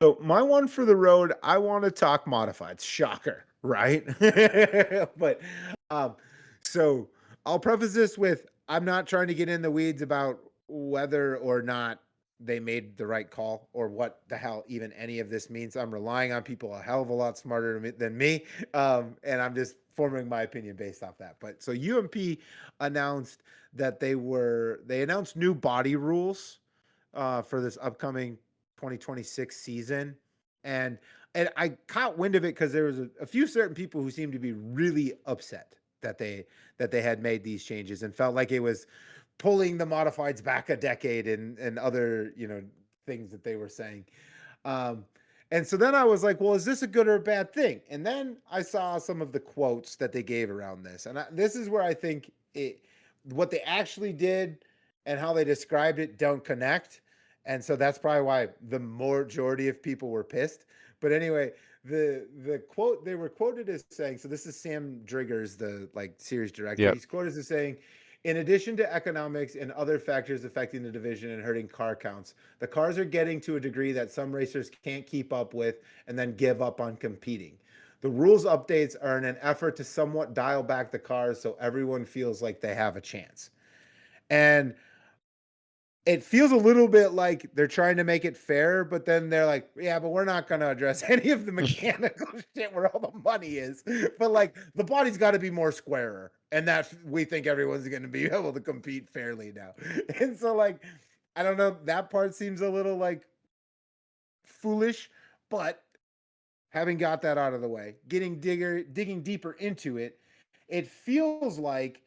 So my one for the road, I want to talk modifieds. Shocker, right? But um, so I'll preface this with I'm not trying to get in the weeds about whether or not they made the right call or what the hell even any of this means. I'm relying on people a hell of a lot smarter than me, and I'm just forming my opinion based off that. But so UMP announced that they announced new body rules for this upcoming 2026 season, and I caught wind of it because there was a few certain people who seemed to be really upset that they had made these changes and felt like it was pulling the modifieds back a decade and other things that they were saying. Um, and so then I was like, well, is this a good or a bad thing? And then I saw some of the quotes that they gave around this, and this is where I think what they actually did and how they described it don't connect. And so that's probably why the majority of people were pissed. But anyway, the quote they were quoted as saying, so this is Sam Driggers, the series director. Yep. He's quoted as saying, in addition to economics and other factors affecting the division and hurting car counts, the cars are getting to a degree that some racers can't keep up with and then give up on competing. The rules updates are in an effort to somewhat dial back the cars so everyone feels like they have a chance. And it feels a little bit like they're trying to make it fair, but then they're like, yeah, but we're not going to address any of the mechanical shit where all the money is. But like the body's got to be more squarer. And that we think everyone's going to be able to compete fairly now. And so, like, I don't know, that part seems a little like foolish, but having got that out of the way, digging deeper into it, it feels like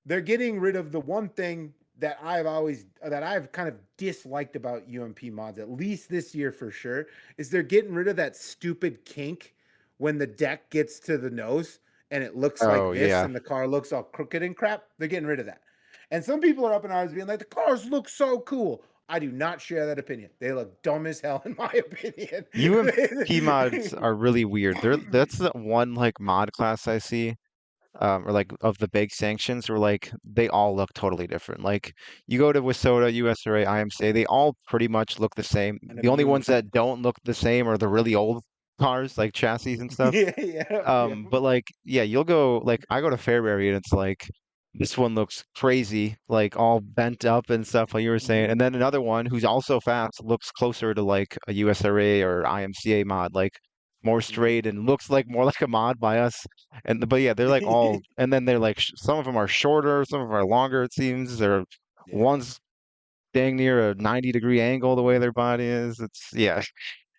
they're getting rid of the one thing that I've kind of disliked about UMP mods, at least this year for sure, is they're getting rid of that stupid kink when the deck gets to the nose and it looks like Oh this yeah. and the car looks all crooked and crap. They're getting rid of that. And some people are up in arms being like, the cars look so cool. I do not share that opinion. They look dumb as hell, in my opinion. UMP mods are really weird. That's the one like mod class I see, or like of the big sanctions where like they all look totally different. Like you go to Wasota, USRA, IMCA, they all pretty much look the same. Kind The of only ones uniform. that don't look the same are the really old cars, like chassis and stuff. Yeah, yeah, yeah. But like, yeah, you'll go like I go to Fairbury and it's like this one looks crazy, like all bent up and stuff, like you were saying. Mhm. And then another one who's also fast looks closer to like a USRA or IMCA mod, like more Mhm. straight and looks like more like a mod by us. And but yeah, they're like all, and then they're like some of them are shorter, some of them are longer. It seems they're Yeah. one's dang near a 90-degree angle the way their body is. It's yeah,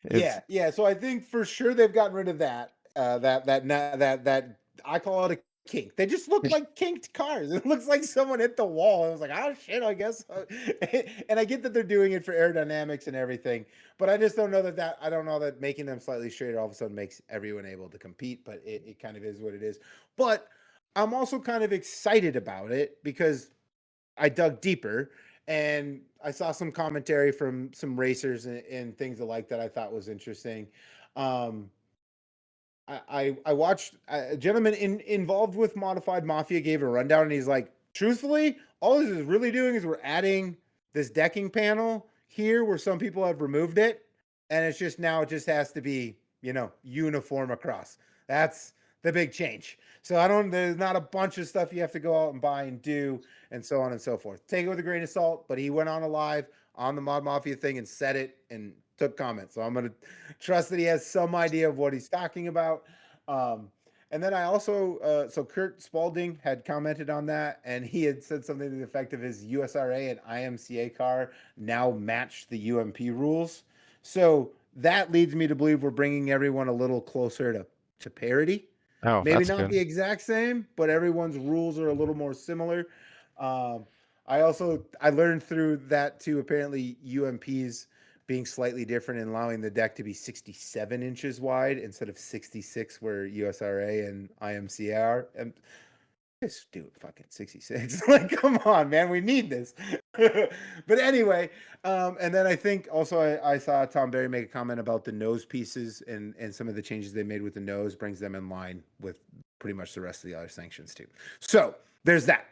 it's Yeah, yeah. So I think for sure they've gotten rid of that. That I call it a kink. They just look like kinked cars. It looks like someone hit the wall. I was like, oh shit, I guess. And I get that they're doing it for aerodynamics and everything, but I just don't know that I don't know that making them slightly straighter all of a sudden makes everyone able to compete. But it kind of is what it is. But I'm also kind of excited about it because I dug deeper and I saw some commentary from some racers and things like that I thought was interesting. Um, I watched a gentleman involved with Modified Mafia gave a rundown, and he's like, truthfully, all this is really doing is we're adding this decking panel here where some people have removed it, and it's just now it just has to be uniform across. That's the big change. So I don't. There's not a bunch of stuff you have to go out and buy and do, and so on and so forth. Take it with a grain of salt. But he went on a live on the Mod Mafia thing and said it and took comments. So I'm gonna trust that he has some idea of what he's talking about. Um, and then I also, so Kurt Spalding had commented on that, and he had said something to the effect of his USRA and IMCA car now match the UMP rules. So that leads me to believe we're bringing everyone a little closer to parity. oh, Maybe that's not good. the exact same, but everyone's rules are a little more similar. Um, I learned through that too. Apparently, UMPs being slightly different and allowing the deck to be 67 inches wide instead of 66 where USRA and IMCA are. And just do it fucking 66. Like, come on, man, we need this. But anyway, and then I think also I saw Tom Berry make a comment about the nose pieces and some of the changes they made with the nose brings them in line with pretty much the rest of the other sanctions too. So there's that.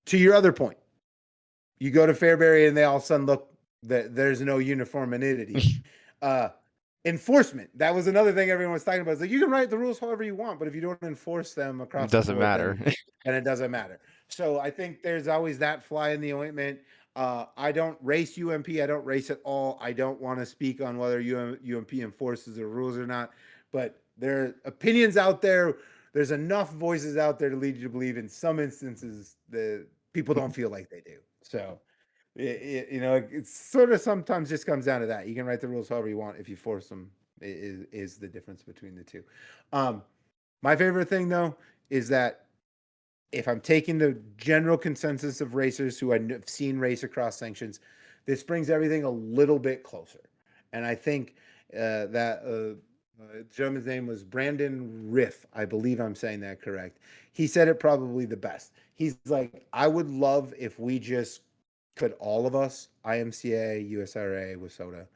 To your other point, you go to Fairbury and they all of a sudden look that there's no uniformity. Uh, enforcement. That was another thing everyone was talking about. It's like you can write the rules however you want, but if you don't enforce them It across the doesn't board, matter. then it doesn't matter. So I think there's always that fly in the ointment. I don't race UMP. I don't race at all. I don't want to speak on whether UMP enforces the rules or not, but there are opinions out there. There's enough voices out there to lead you to believe in some instances the people don't feel like they do. So it's sort of sometimes just comes down to that. You can write the rules however you want. If you force them, is the difference between the two. Um, my favorite thing though is that if I'm taking the general consensus of racers who I've seen race across sanctions, this brings everything a little bit closer. And I think that the gentleman's name was Brandon Riff. I believe I'm saying that correct. He said it probably the best. He's like, I would love if we just could all of us, IMCA, USRA, WISOTA,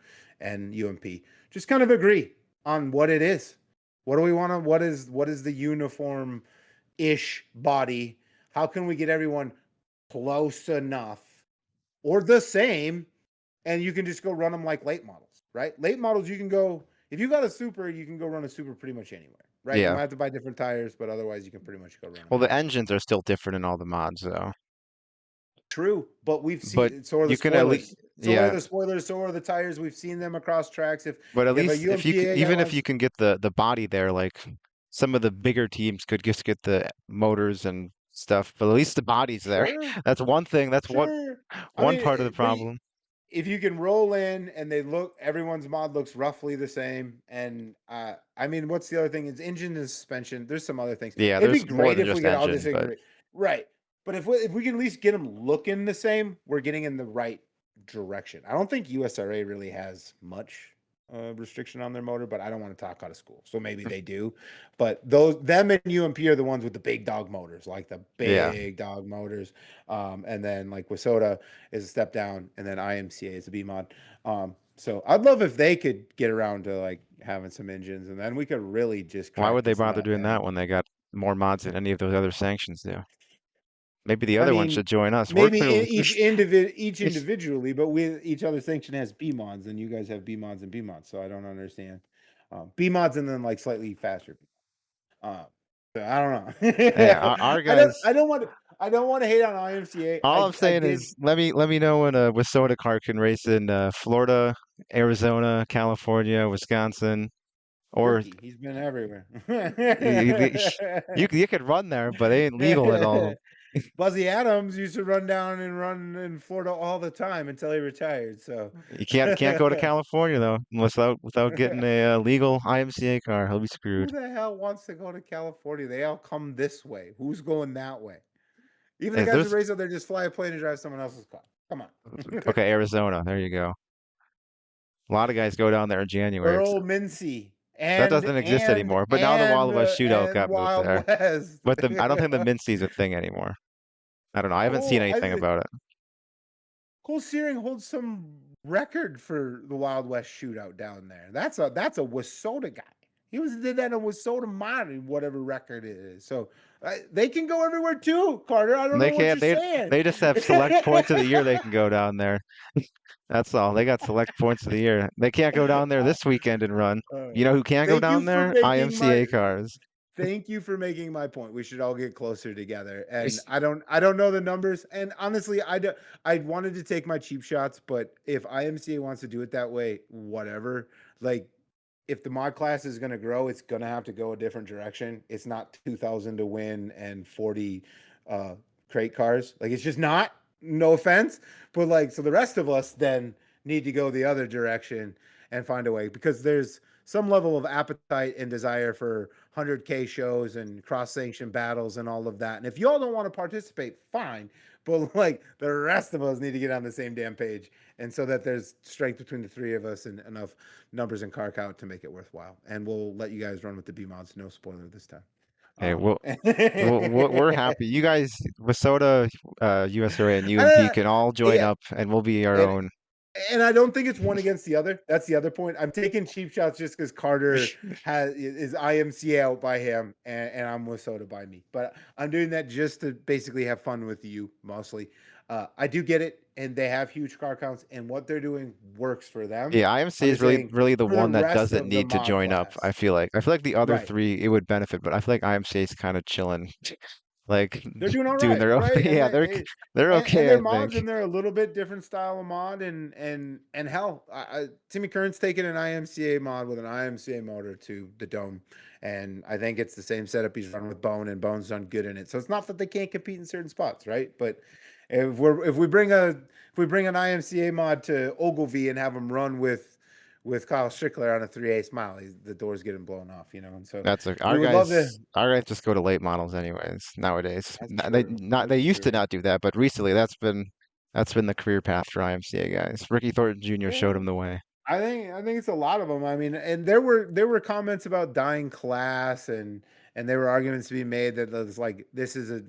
and UMP, just kind of agree on what it is. What do we want to? What is the uniform ish body? How can we get everyone close enough or the same? And you can just go run them like late models, right? Late models, you can go, if you got a super, you can go run a super pretty much anywhere, right? You Yeah. might have to buy different tires, but otherwise you can pretty much go run them Well, the anywhere. engines are still different in all the mods, though. True, but we've But seen so are the you can at least, spoilers. So are yeah. the spoilers, so are the tires. We've seen them across tracks. But at If a least if you UMPA guy even if you wants, can get the body there, like some of the bigger teams could just get the motors and stuff, but at least the body's there. sure, That's one thing. That's sure. I one mean, part of the but problem. if you can roll in and they look, everyone's mod looks roughly the same. And I mean, what's the other thing? It's engine and suspension. There's some other things. Yeah, It'd be there's more great than if we just could all engine, but disagree, right? But if we can at least get them looking the same, we're getting in the right direction. I don't think USRA really has much restriction on their motor, but I don't want to talk out of school, so maybe they do. But them and UMP are the ones with the big dog motors, like the yeah. big dog motors. And then like Wasota is a step down, and then IMCA is a B mod. So I'd love if they could get around to like having some engines, and then we could really just Why crack would they this bother nut. doing that And when they got more mods than any of those other sanctions do? Maybe the I other one mean, should join us. We're maybe clearly each individually, but with each other sanction has B mods, and you guys have B mods and B mods. So I don't understand B mods and then like slightly faster. Uh, so I don't yeah, know. our I don't. guys. I don't want to. I don't want to hate on IMCA. All I'm I saying did is let me know when a Wasota car can race in Florida, Arizona, California, Wisconsin, or Rookie. He's been everywhere. you, you could run there, but it ain't legal at all. Buzzy Adams used to run down and run in Florida all the time until he retired. So, You can't go to California though, unless without getting a legal IMCA car. He'll be who screwed. the hell wants to go to California? They all come this way. Who's going that way? Even the Hey, guys who there's race out there just fly a plane and drive someone else's car. Come on. okay, Arizona. There you go. A lot of guys go down there in January. Earl Mincy That and doesn't exist and anymore. But now the Wild and West Shootout and got moved Wild there. West. But I don't think the Mincy's a thing anymore. I don't know. I haven't seen Cole, anything about it. Cole Searing holds some record for the Wild West shootout down there. That's a Wasota guy. He did that in Wasota mine, whatever record it is. So they can go everywhere too, Carter. I don't They know what can't. you're saying. They just have select points of the year they can go down there. That's all. They got select points of the year. They can't go down there this weekend and run. Uh, You know who can go thank down you for there? making my IMCA cars. Thank you for making my point. We should all get closer together. And I don't know the numbers. And honestly, I wanted to take my cheap shots, but if IMCA wants to do it that way, whatever. Like if the mod class is going to grow, it's going to have to go a different direction. It's not 2000 to win and 40 crate cars. Like it's just not. No offense, but like so the rest of us then need to go the other direction and find a way because there's some level of appetite and desire for 100K shows and cross sanction battles and all of that. And if y'all don't want to participate, fine. But like the rest of us need to get on the same damn page. And so that there's strength between the three of us and enough numbers and car count to make it worthwhile. And we'll let you guys run with the B mods. No spoiler this time. Hey, Um, we're happy. You guys, Wasota, USRA, and UMP I, can all join yeah, up, and we'll be our and own. I don't think it's one against the other. That's the other point. I'm taking cheap shots just because Carter is IMC out by him and I'm with Soda by me. But I'm doing that just to basically have fun with you mostly. I do get it, and they have huge car counts, and what they're doing works for them. Yeah, IMCA I'm is just really saying really the for the one that rest doesn't of the need to mod join up, I class, feel like. I feel like the other right? three it would benefit, but I feel like IMCA is kind of chilling. Like They're doing all doing right, their own right? And yeah, they're and okay, their I mods think. and they're a little bit different style of mod, and hell, Timmy Kern's taking an IMCA mod with an IMCA motor to the dome, and I think it's the same setup he's run with Bone, and Bone's done good in it. So it's not that they can't compete in certain spots, right? But if we bring an IMCA mod to Ogilvy and have him run with Kyle Strickler on a 3/8 mile, the door's getting blown off, and so That's we would love to. our guys just go to late models anyways nowadays. That's They true. not they That's used to true. not do that, but recently that's been the career path for IMCA guys. Ricky Thornton Jr. showed Yeah. him the way. I think it's a lot of them. I mean, and there were comments about dying class, and there were arguments to be made that it's like this is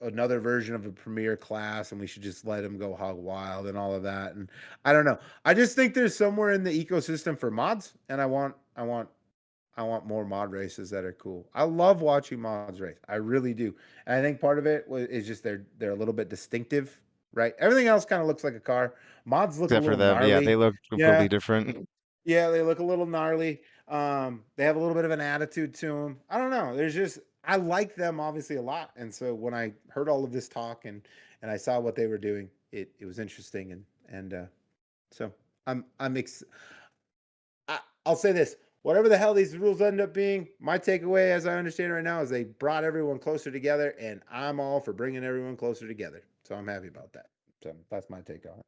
another version of a premier class, and we should just let them go hog wild and all of that. And I don't know. I just think there's somewhere in the ecosystem for mods, and I want more mod races that are cool. I love watching mods race. I really do. And I think part of it is just they're a little bit distinctive, right? Everything else kind of looks like a car. Mods look a Except for little them, yeah, they gnarly. look completely Yeah. different. Yeah, they look a little gnarly. They have a little bit of an attitude to them. I don't know. There's just I like them obviously a lot, and so when I heard all of this talk and I saw what they were doing, it was interesting, and so I'm I'll say this: whatever the hell these rules end up being, my takeaway, as I understand it right now, is they brought everyone closer together, and I'm all for bringing everyone closer together. So I'm happy about that. So that's my take on it.